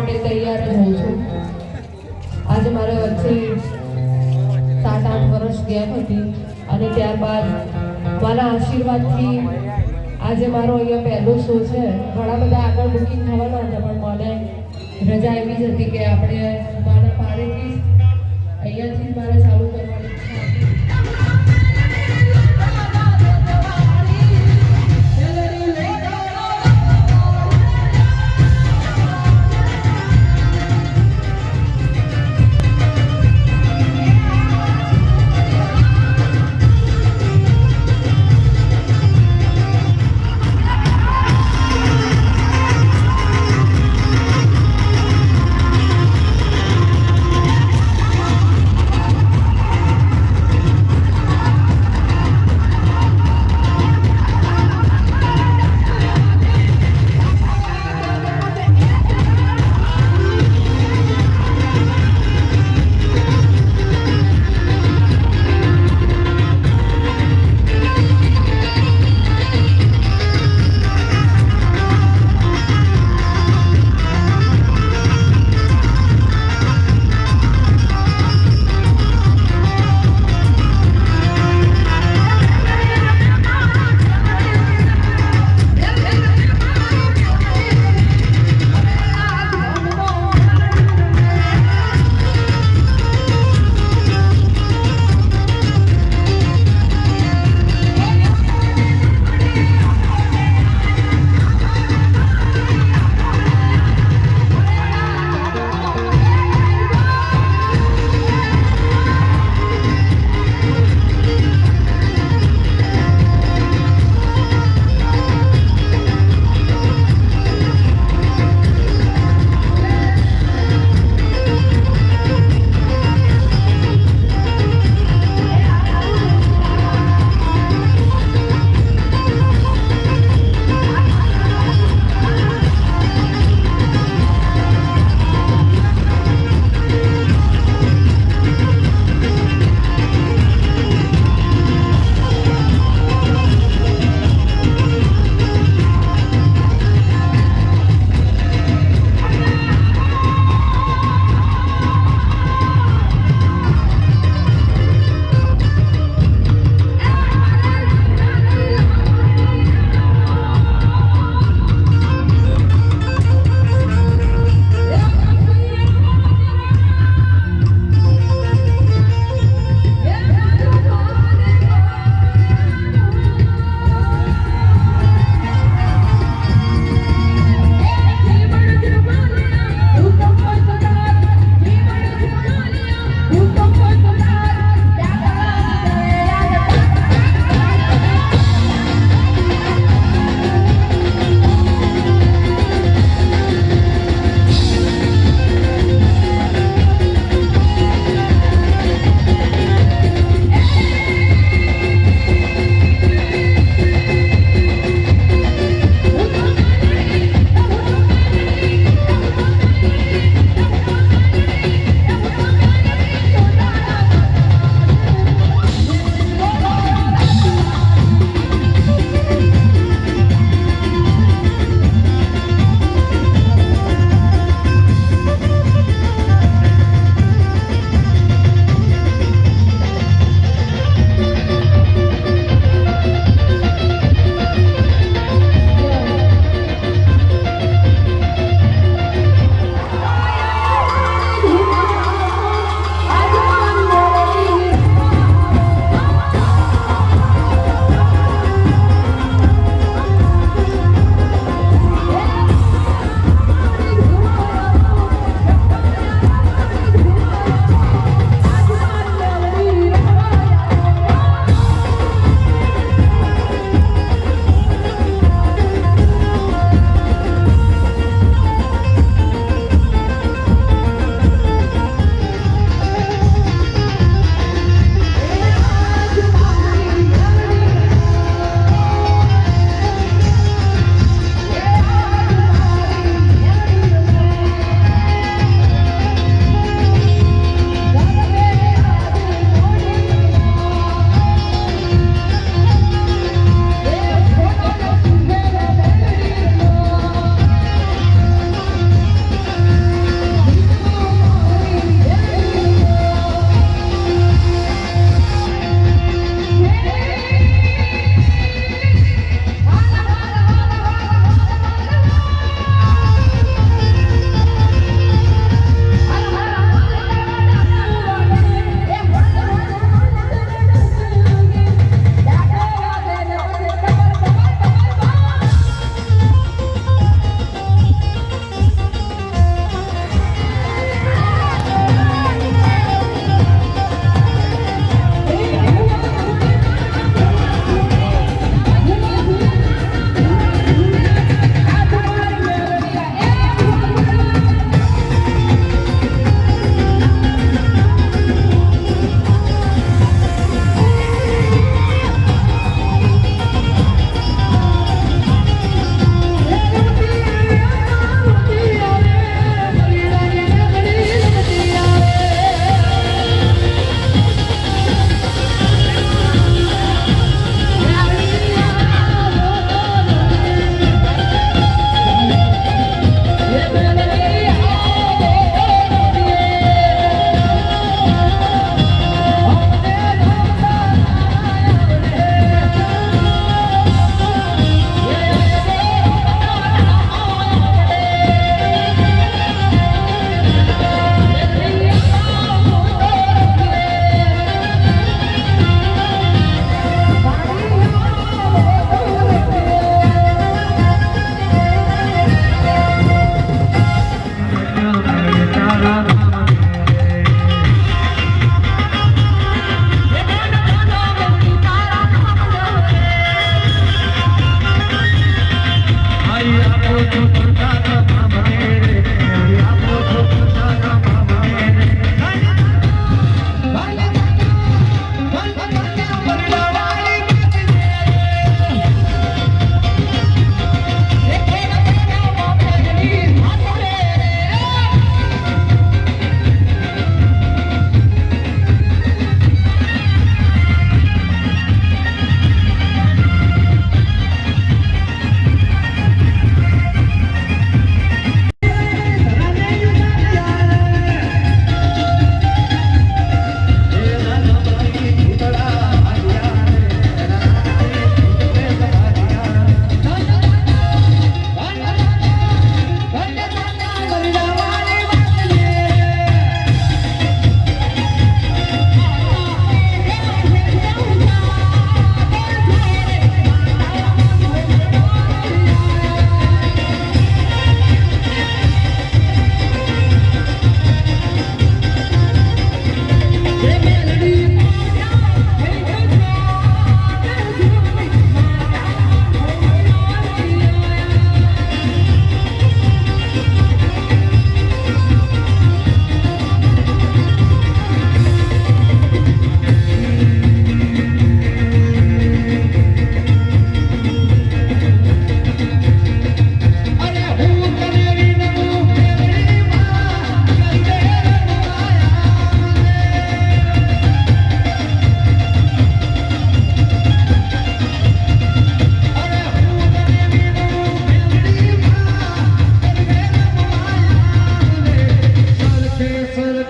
માટે તૈયાર જ હોઉં છું. આજે મારે વચ્ચે 7-8 વર્ષ ગેપ હતી અને ત્યારબાદ મારા આશીર્વાદથી આજે મારો અહીંયા પહેલો શો છે. ઘણા બધા આગળ બુકિંગ થવાના હતા પણ મને રજા એવી જ હતી કે આપણે મારા પારેથી અહીંયાથી જ મારે ચાલુ કરવાની ઈચ્છા હતી.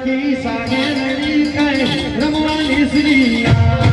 સરકી સાગે રડી કઈ રમવાની શ્રીયા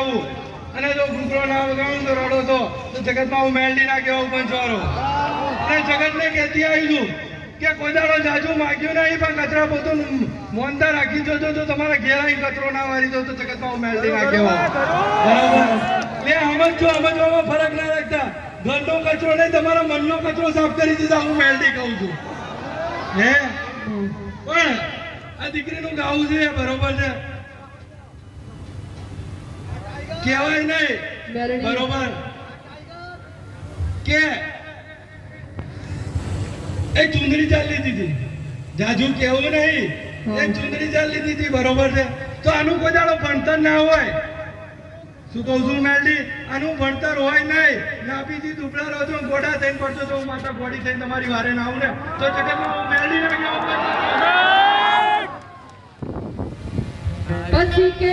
વગાવું અને જો ઘૂંટડો ના વગાવું તો રડો તો જગતમાં હું મેલડી ના કહેવાઉં પંચવારો. અને જગતને કહેતી આવી છું કે કોઈ દાડો જાજુ માગ્યું નહીં પણ કચરા પોતું મોનતા રાખી જોજો તો તમારા ઘેર અહીં કચરો ના વારી દો તો જગતમાં હું મેલડી ના કહેવાઉં. બરાબર લે સમજવામાં ફરક ના રાખતા. ઘરનો કચરો નહીં તમારા મનનો કચરો સાફ કરી દીધા હું મેલડી કહું છું. હે પણ આ દીકરીનું ગાવું છે બરોબર છે કહેવાય નહીં બરોબર કે એક ચુંદડી ચાલી દીધી જાજુ કેવું નહીં એક ચુંદડી ચાલી દીધી બરોબર છે તો આનું કોઈ દાડો ભણતર ના હોય. શું કહું છું મેલડી આનું ભણતર હોય નહીં નાપીથી દુબળા રહો છો ગોડા થઈને પડશો તો હું માતા ગોડી થઈને તમારી વારે ના આવું ને તો જગતમાં હું મેલડી ના કહેવાઉં. પછી કે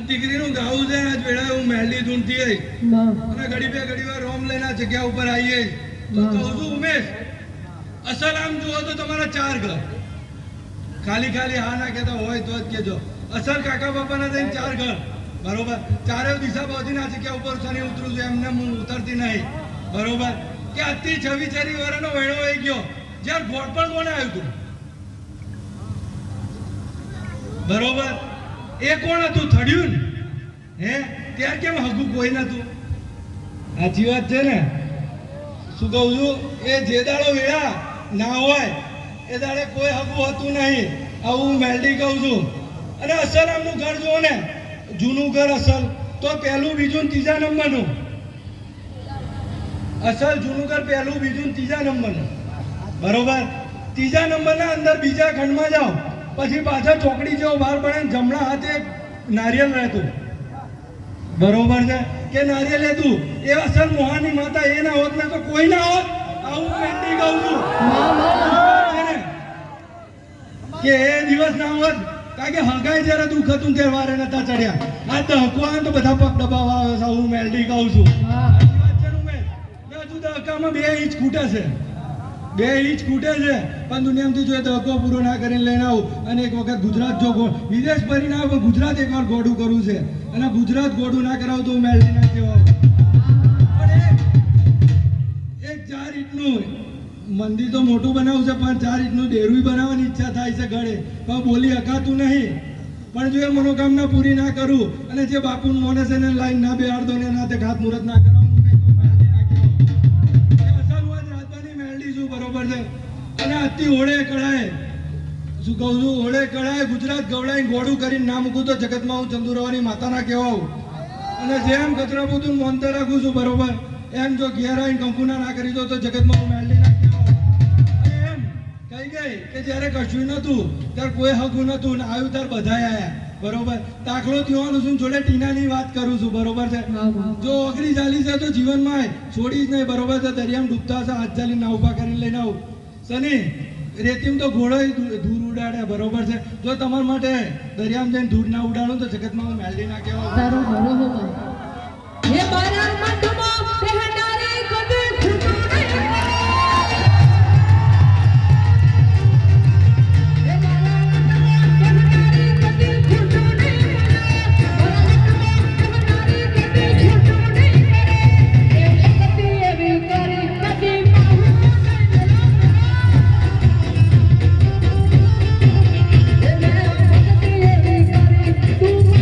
દીકરીનું ગાવું છે આજ વેળા હું મેલડી ધૂંઢતી આવી અને ઘડી વાર રોમ લઈને આ જગ્યા ઉપર આવીએ તો કહું છું ઉમેશ અસલ આમ જુઓ તો તમારા 4 ઘર ખાલી હા ના કહેતા હોય તો જ કહેજો. અસલ કાકા બાપાના થઈને 4 ઘર બરોબર. ચારે દિશા બાજુની આ જગ્યા ઉપર શનિ ઉતરું છું એમને હું ઉતરતી નહીં બરોબર કે આજથી 26 વર્ષનો વેળો આવી ગયો જ્યારે ગોળ પણ કોને આવ્યું હતું બરોબર એ કોણ હતું થડ્યું હે ત્યાર કેમ હગું કોઈ નતું. સાચી વાત છે ને. શું કહું છું એ જે દાડો વેળા ના હોય એ દાડે કોઈ હગું હતું નહીં. આવું મેલડી કહું છું. અને અસલ આમનું ઘર જુઓ ને જૂનું ઘર અસલ તો પહેલું બીજું ત્રીજા નંબરનું અસલ જૂનું ઘર પહેલું બીજું ત્રીજા નંબરનું બરોબર. ત્રીજા નંબરના અંદર બીજા ખંડમાં જાઓ પછી પાછળ ચોકડી જેવો બહાર પડે જમણા હાથે નારિયેલ રહેતું બરોબર છે કે નારિયેલ લેતું એ અસલ મોહાની માતા એ ના હોત ને તો કોઈ ના હોત. આવું મેલડી કહું છું કે એ દિવસ ના હોત કારણ કે હગાઈ જયારે દુઃખ હતું ત્યારે વારે નતા ચડ્યા. આ દહકવા તો બધા પગ દબાવવા આવે છે. હું મેલડી કહું છું. હજુ દહકામાં 2 ઇંચ ખૂટે છે 2 ઇંચ ખૂટે છે પણ દુનિયામાંથી જો દહકો પૂરો ના કરીને લઈને આવું અને એક વખત ગુજરાત જો વિદેશ ફરીને આવું ગુજરાત એકવાર ગોડું કરવું છે અને ગુજરાત ગોડું ના કરાવું તો હું મેલડી ના કહેવાઉં. પણ એક 4 ઇંચનું મંદિર તો મોટું બનાવવું છે પણ 4 ઇંચનું ડેરું બનાવવાની ઈચ્છા થાય છે ઘરે પણ બોલી હકાતું નહીં. પણ જો એ મનોકામના પૂરી ના કરું અને જે બાપુનું મોને છે એને લાઈન ના બેહાડતો ને એના ખાત મુહૂર્ત ના કરાવું બરોબર છે. અને આજથી હોળે કળાએ શું કહું છું હોળે કળાએ ગુજરાત ગવડાઈ ગોળું કરીને ના મૂકું તો જગતમાં હું ચંદુરાવાની માતાના કહેવાઉં. અને જેમ કચરા બધું મોનતા રાખું છું બરોબર એમ જો ઘેર આવીને કંકુના ના કરી દો તો જગતમાં હું મેલડી ના કહેવાઉં. એમ કહી ગઈ કે જ્યારે કશું નતું ત્યારે કોઈ હગું નતું ને આવ્યું ત્યારે બધા આવ્યા બરોબર. દાખલો થવાનું છું જોડે ટીનાની વાત કરું છું બરોબર છે. જો ઓગળી ચાલી છે તો જીવનમાં છોડી જ નહીં બરોબર છે. દરિયામાં ડૂબતા હશે હાથ ચાલીને ના ઉભા કરીને લઈને આવું શનિ રેતીમ તો ઘોડો ધૂળ ઉડાડે, બરોબર છે. જો તમારા માટે દરિયામાં જઈને ધૂળ ના ઉડાડું તો જગતમાં હું મેલડી ના કહેવાય. તારો ઘણો હો માં. હે મારા મઠમાં પહેનારે કદે ખૂટો નહીં. હે મારા મઠમાં પહેનારે કદે ખૂટો નહીં. મારા મઠમાં પહેનારે કદે ખૂટો નહીં. એ ભક્તિ એવી કરી કદી પાહું નહીં. એ ભક્તિ એવી કરી તું પાહું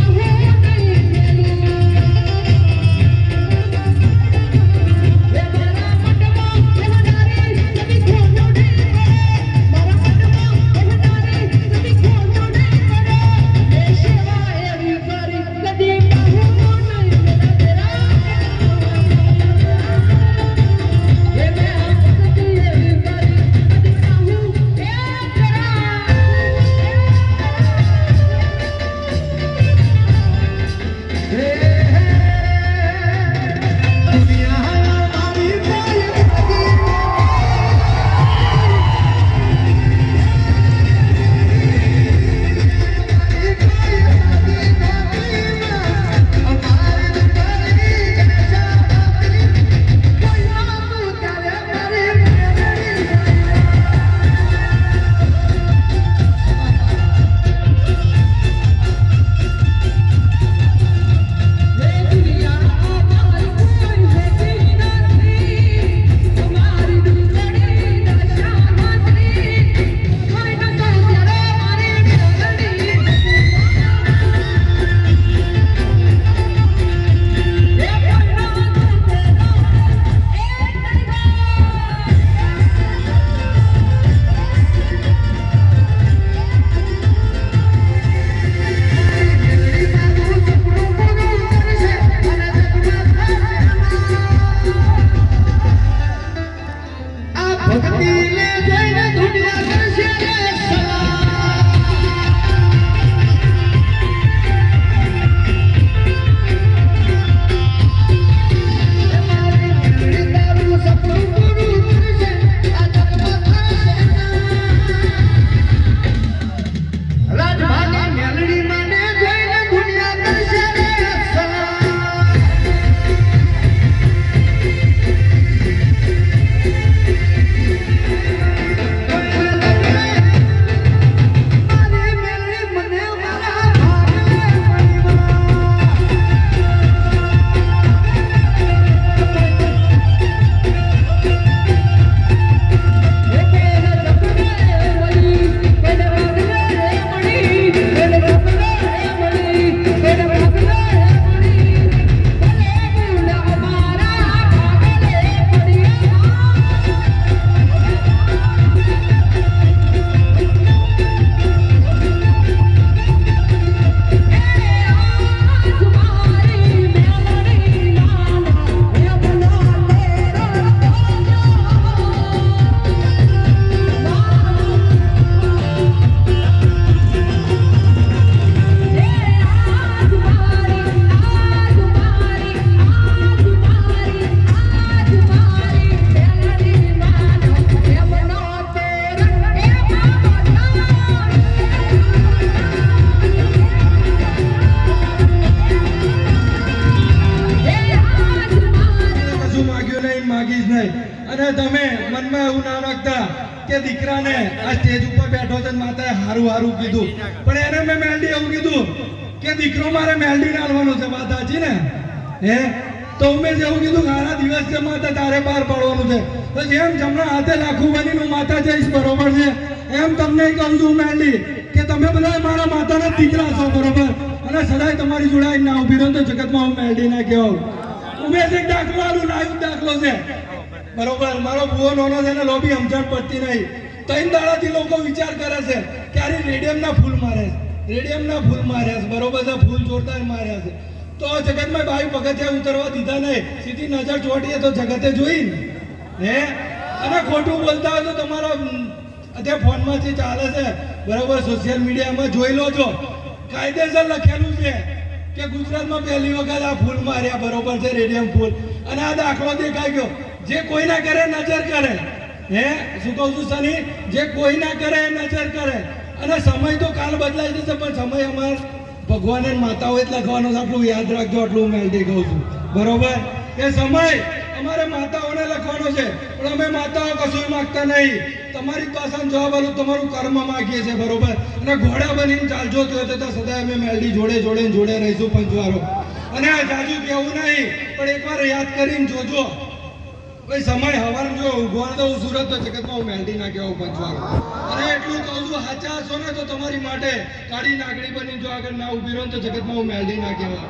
નહીં. અને તમે મનમાં એવું ના રાખતા કે દીકરાને આ સ્ટેજ ઉપર બેઠો છે માતાએ હારું હારું કીધું, પણ એને મેં મેલડી એવું કીધું કે દીકરો મારે મેલડી નાલવાનો છે. વાત સાચી ને? હે તો મેં જેવું કીધું ઘણા દિવસ છે માતા તારે બહાર પાડવાનું છે. તો જેમ જમણા હાથે લાખું બનીનું માતા જઈશ, બરોબર છે, એમ તમને કહું છું મેલડી કે તમે બધા મારા માતાના દીકરા છો, બરોબર, અને સદાય તમારી જોડાઈ ના ઉભી રહો તો જગતમાં હું મેલડી ના કહેવાઉં. ઉમેશ એક દાખલો આલું, લાઈવ દાખલો છે, બરોબર. મારો ભૂવો નાનો છે ને લોબી સમજણ પડતી નહીં. 3 દાડાથી લોકો વિચાર કરે છે કે આ રેડિયમના ફૂલ મારે છે, રેડિયમના ફૂલ માર્યા છે, બરોબર છે, ફૂલ જોરદાર માર્યા છે. તો જગતમાં ભાઈ પગથિયા ઉતરવા દીધા નહીં, સીધી નજર ચોટીએ તો જગતે જોઈ ને. હે અને ખોટું બોલતા હોય તો તમારા અત્યારે ફોનમાં જે ચાલે છે, બરોબર, સોશિયલ મીડિયામાં જોઈ લો છો, કાયદેસર લખેલું છે કે ગુજરાતમાં પહેલી વખત આ ફૂલ માર્યા, બરોબર છે, રેડિયમ ફૂલ. અને આ દાખલો દેખાઈ ગયો. જે કોઈ ના કરે નજર કરે, હે શું કહું છું સની, જે કોઈ ના કરે એ નજર કરે. અને સમય તો કાલ બદલાઈ જશે, પણ સમય અમાર ભગવાને માતાઓએ જ લખવાનો છે. આટલું યાદ રાખજો, આટલું મેલડી કહું છું, બરોબર? એ સમય અમારે માતાઓને લખવાનો છે, પણ અમે માતાઓ કશું માગતા નહીં. તમારી પાસેનો જવાબ આલો, તમારું કર્મ માગીએ છીએ, બરોબર? અને ઘોડા બનીને ચાલજો તો સદાય અમે મેલડી જોડે રહીશું પંચવારો. અને આ જાજુ કેવું નહીં, પણ એકવાર યાદ કરીને જોજો. ભાઈ સમય હવાર જો ઉભો તો હું સુરત તો જગતમાં હું મેલડી ના કહેવું પંચવારો. અને એટલું કહું છું, સાચા હશો ને તો તમારી માટે કાળી નાગડી બની જો આગળ ના ઉભી રહો તો જગતમાં હું મેલડી ના કહેવા.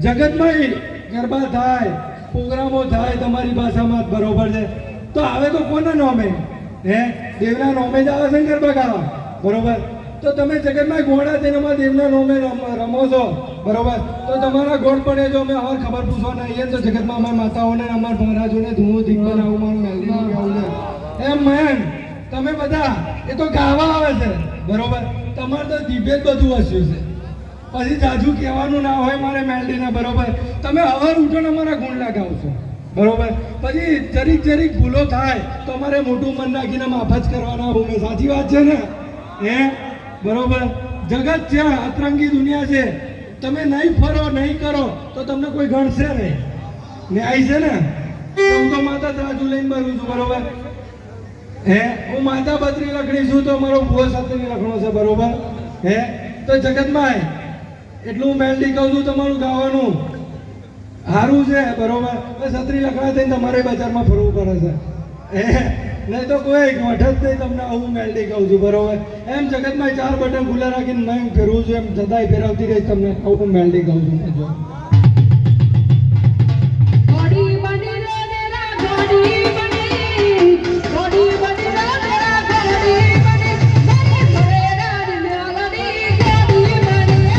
જગતમાં ગરબા થાય, પ્રોગ્રામો થાય તમારી ભાષામાં, બરોબર છે? તો આવે તો કોના નોમે? દેવના નોમે જ આવે છે ને ગરબા ગાવા, બરોબર? તો તમે જગતમાં ઘોડા થઈને અમારા દેવના નોમે રમો છો, બરોબર? તો તમારા ગોળ પડે જો અમે અમારે ખબર પૂછવા ના આવીએ તો જગતમાં અમારા માતાઓને અમારા મહારાજોને ધૂમું ધીકમાં આવું મારું મેલડીનું કહેવું છે. એમ મેન તમે બધા એ તો ગાવા આવે છે, બરોબર? તમારે તો દિવ્ય જ બધું હસ્યું છે, પછી જાજુ કહેવાનું ના હોય મારે મેલડીને, બરોબર? તમે હવાર ઉઠો ને અમારા ગુણ લગાવશો, બરોબર? પછી જરીક ભૂલો થાય તો અમારે મોટું મન રાખીને માફ જ કરવાના ભૂમે. સાચી વાત છે ને? બરોબર? જગત છે, અતરંગી દુનિયા છે. તમે નહીં ફરો નહીં કરો તો તમને કોઈ ગણશે નહીં. ન્યાય છે ને? હું તો માતા રાજુ લઈને ભરું છું, બરોબર? હું માતા બત્રી લખણી છું તો મારો ભૂવો સાથેની લખણો છે, બરોબર? તો જગતમાં એટલું મેલડી કહું છું, તમારું ગાવાનું સારું છે, બરોબર? છત્રી લખણા થઈને તમારે બજારમાં ફરવું પડે છે. નહીં તો કોઈ વઢત નહીં તમને હું મેલડી કહું છું બરોબર એમ જગતમાં 4 બટન ખુલ્લા રાખીને મેં ફેરવું છું એમ છતાંય ફેરવતી રહી તમને હું મેલડી કહું છું જો ઘોડી બની રે તેરા ઘોડી બની ઘોડી બની રે તેરા ઘોડી બની મેરે ઘરે રાજ મેલડી ઘોડી બની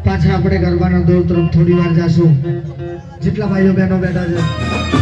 પાછા આપણે ગરબાના દોર તરફ થોડી વાર જાશું જેટલા ભાઈઓ બહેનો બેઠા છે